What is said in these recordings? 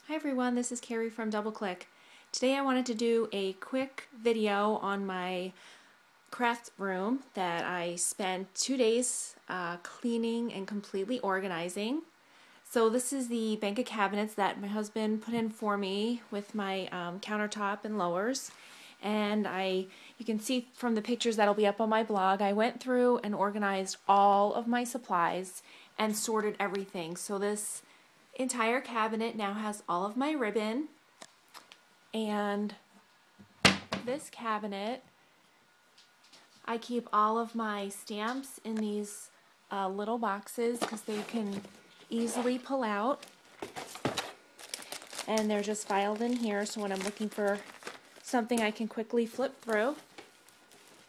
Hi everyone, this is Carrie from DoubleClick. Today I wanted to do a quick video on my craft room that I spent 2 days cleaning and completely organizing. So this is the bank of cabinets that my husband put in for me with my countertop and lowers. And you can see from the pictures that'll be up on my blog, I went through and organized all of my supplies and sorted everything. So this entire cabinet now has all of my ribbon, and this cabinet I keep all of my stamps in these little boxes because they can easily pull out, and they're just filed in here, so when I'm looking for something I can quickly flip through.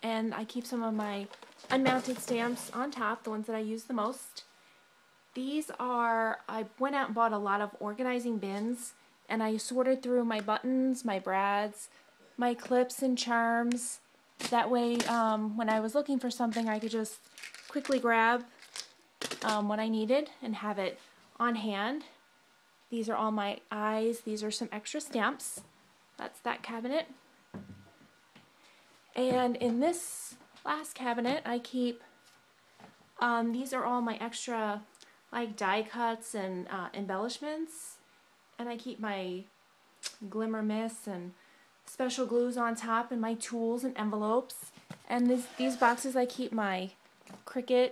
And I keep some of my unmounted stamps on top, the ones that I use the most. These are, I went out and bought a lot of organizing bins, and I sorted through my buttons, my brads, my clips and charms. That way, when I was looking for something, I could just quickly grab what I needed and have it on hand. These are all my eyes. These are some extra stamps. That's that cabinet. And in this last cabinet, I keep, these are all my extra like die cuts and embellishments, and I keep my Glimmer Mist and special glues on top, and my tools and envelopes. And these boxes I keep my Cricut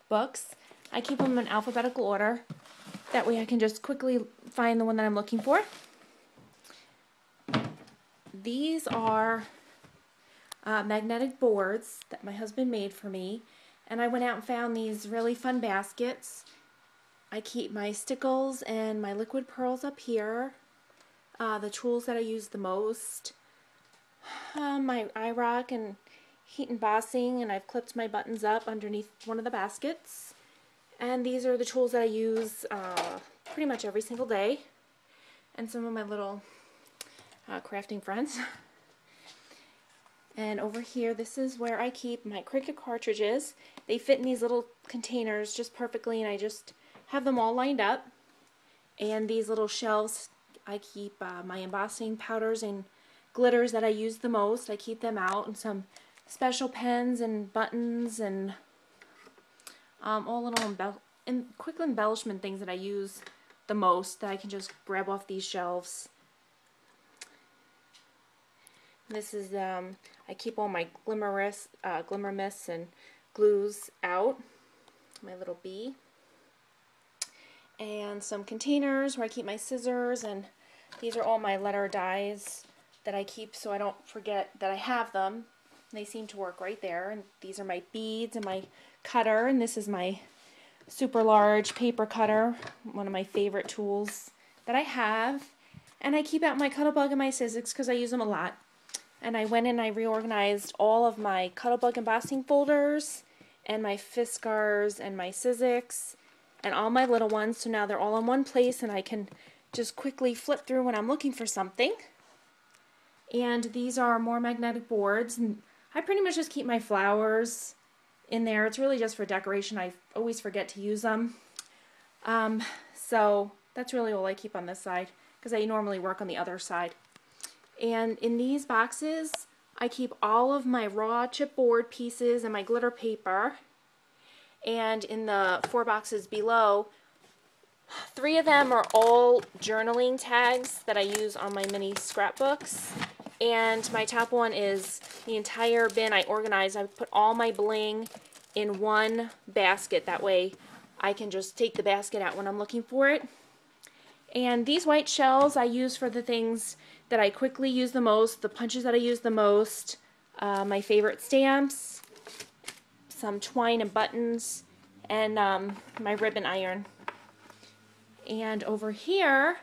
books. I keep them in alphabetical order. That way I can just quickly find the one that I'm looking for. These are magnetic boards that my husband made for me. And I went out and found these really fun baskets. I keep my stickles and my liquid pearls up here. The tools that I use the most. My IROC and heat embossing, and I've clipped my buttons up underneath one of the baskets. And these are the tools that I use pretty much every single day. And some of my little crafting friends. And over here, this is where I keep my Cricut cartridges. They fit in these little containers just perfectly, and I just have them all lined up. And these little shelves, I keep my embossing powders and glitters that I use the most. I keep them out, and some special pens and buttons and all little quick embellishment things that I use the most that I can just grab off these shelves. This is, I keep all my Glimmer Mists and glues out, my little bee. And some containers where I keep my scissors, and these are all my letter dies that I keep so I don't forget that I have them. They seem to work right there. And these are my beads and my cutter, and this is my super large paper cutter, one of my favorite tools that I have. And I keep out my Cuttlebug and my Sizzix because I use them a lot. And I went in and I reorganized all of my Cuttlebug embossing folders and my Fiskars and my Sizzix and all my little ones, so now they're all in one place and I can just quickly flip through when I'm looking for something. And these are more magnetic boards, and I pretty much just keep my flowers in there. It's really just for decoration. I always forget to use them. So that's really all I keep on this side, because I normally work on the other side. And in these boxes, I keep all of my raw chipboard pieces and my glitter paper. And in the 4 boxes below, 3 of them are all journaling tags that I use on my mini scrapbooks. And my top one is the entire bin I organized. I put all my bling in one basket. That way I can just take the basket out when I'm looking for it. And these white shells I use for the things that I quickly use the most, the punches that I use the most, my favorite stamps, some twine and buttons, and my ribbon iron. And over here,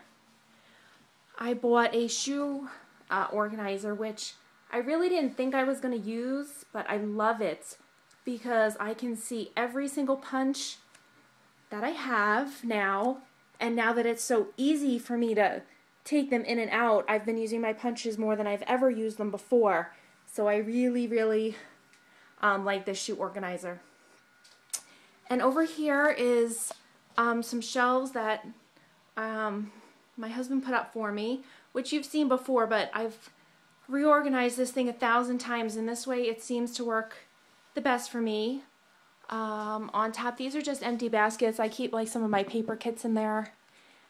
I bought a shoe organizer, which I really didn't think I was going to use, but I love it because I can see every single punch that I have now. And now that it's so easy for me to take them in and out, I've been using my punches more than I've ever used them before. So I really, really like this shoe organizer. And over here is some shelves that my husband put up for me, which you've seen before, but I've reorganized this thing 1,000 times, and this way it seems to work the best for me. On top, these are just empty baskets. I keep like some of my paper kits in there,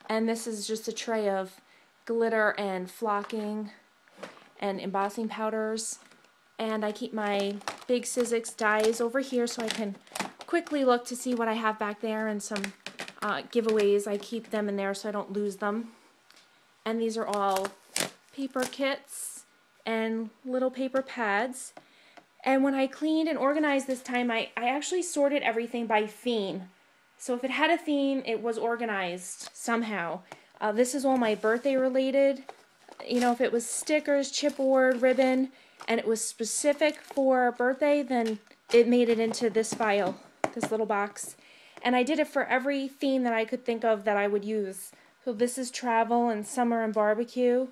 and this is just a tray of glitter and flocking and embossing powders, and I keep my big Sizzix dies over here so I can quickly look to see what I have back there, and some giveaways. I keep them in there so I don't lose them. And these are all paper kits and little paper pads. And when I cleaned and organized this time, I actually sorted everything by theme. So if it had a theme, it was organized somehow. This is all my birthday related. You know, if it was stickers, chipboard, ribbon, and it was specific for birthday, then it made it into this file, this little box. And I did it for every theme that I could think of that I would use. So this is travel and summer and barbecue.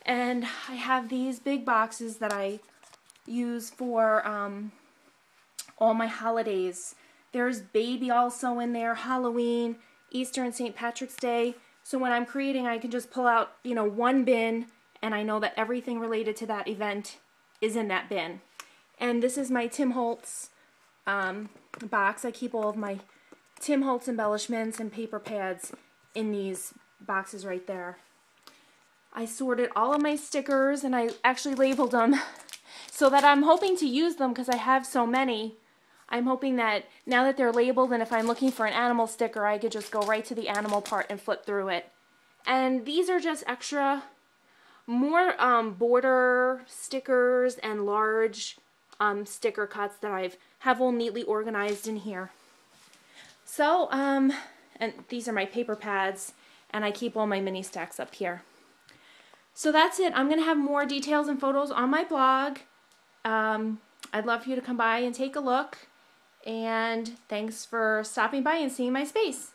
And I have these big boxes that I use for all my holidays. There's baby also in there, Halloween, Easter, and St. Patrick's Day. So when I'm creating, I can just pull out, you know, one bin, and I know that everything related to that event is in that bin. And this is my Tim Holtz box. I keep all of my Tim Holtz embellishments and paper pads in these boxes right there. I sorted all of my stickers, and I actually labeled them so that I'm hoping to use them because I have so many. I'm hoping that now that they're labeled, and if I'm looking for an animal sticker, I could just go right to the animal part and flip through it. And these are just extra, more border stickers and large sticker cuts that I have all neatly organized in here. So, and these are my paper pads, and I keep all my mini stacks up here. So that's it. I'm going to have more details and photos on my blog. I'd love for you to come by and take a look. And thanks for stopping by and seeing my space.